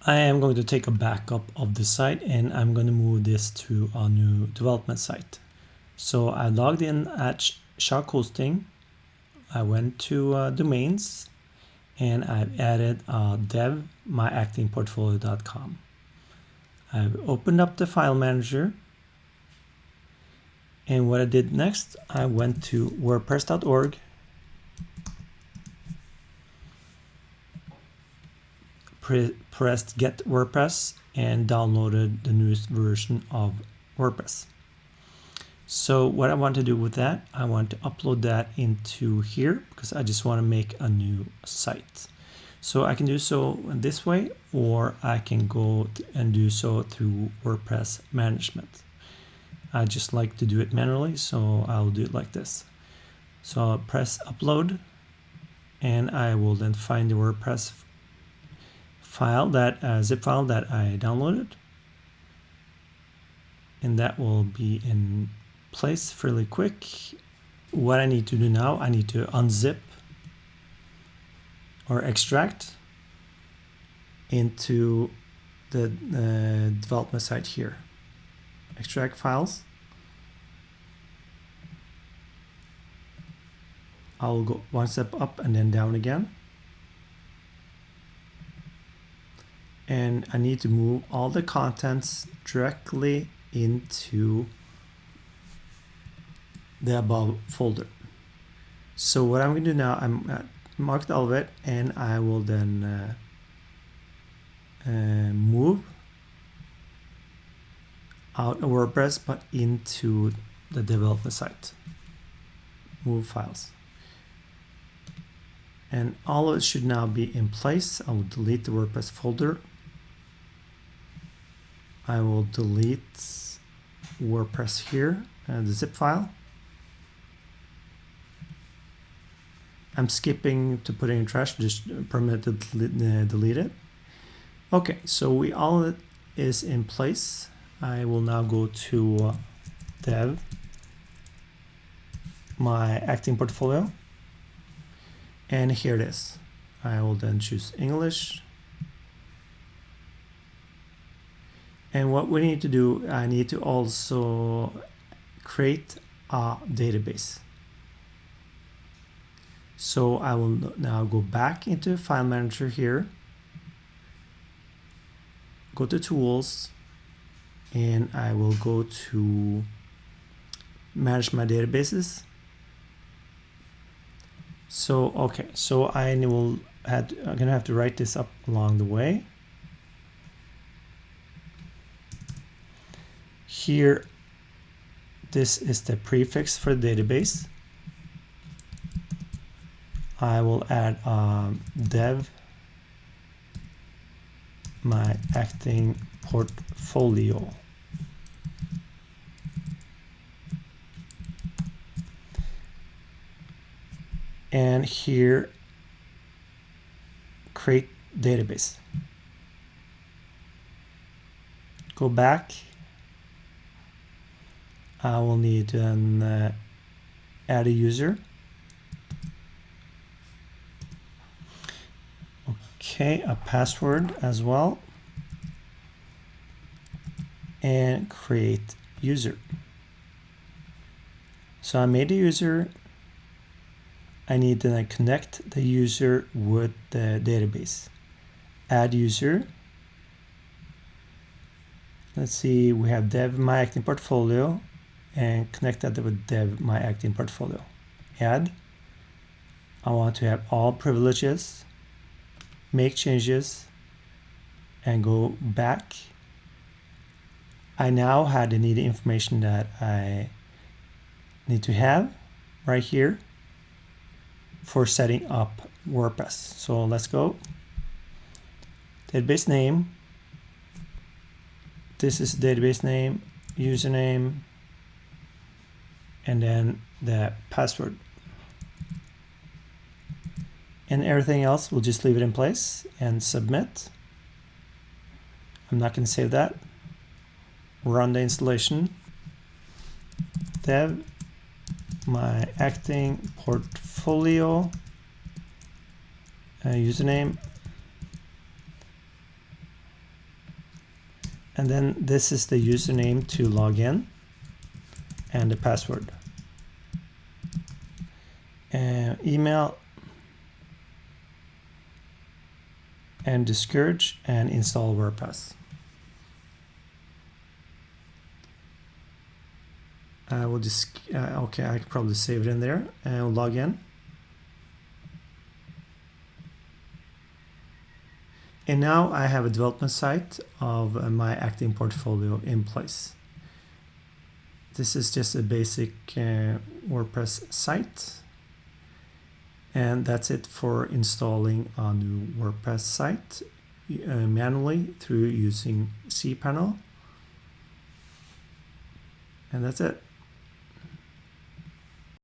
I am going to take a backup of the site and I'm going to move this to a new development site. So I logged in at Shark Hosting. I went to domains and I've added dev myactingportfolio.com. I've opened up the file manager, and what I did next, I went to wordpress.org, pressed get WordPress, and downloaded the newest version of WordPress. So what I want to do with that, I want to upload that into here because I just want to make a new site. So I can do so this way, or I can go and do so through WordPress management. I just like to do it manually, so I'll do it like this. So I'll press upload, and I will then find the WordPress file, that zip file that I downloaded, and that will be in place fairly quick. What I need to do now, I need to unzip or extract into the development site here. Extract files. I'll go one step up and then down again. And I need to move all the contents directly into the above folder. So what I'm going to do now, I'm marked all of it, and I will then move out of WordPress but into the development site. Move files. And all of it should now be in place. I will delete the WordPress folder. I will delete WordPress here, the zip file. I'm skipping to put it in trash, just permanently delete it. Okay, so all of it is in place. I will now go to dev my acting portfolio, and here it is. I will then choose English. And what we need to do, I need to also create a database. So I will now go back into File Manager here, go to Tools, and I will go to Manage My Databases. So, okay, so I'm gonna have to write this up along the way. Here, this is the prefix for the database. I will add dev my acting portfolio. And here, create database. Go back. I will need to add a user. Okay, a password as well. And create user. So I made a user. I need to connect the user with the database. Add user. Let's see, we have dev my acting portfolio, and connect that with dev my acting portfolio. Add. I want to have all privileges. Make changes and go back. I now had the needed information that I need to have right here for setting up WordPress. So let's go. Database name. This is database name, username, and then the password. And everything else, we'll just leave it in place and submit. I'm not going to save that. Run the installation. Dev my acting portfolio, username, And then this is the username to log in and the password. Email and discourage and install WordPress. I will just, okay, I can probably save it in there and log in. And now I have a development site of my acting portfolio in place. This is just a basic WordPress site. And that's it for installing a new WordPress site manually through using cPanel. And that's it.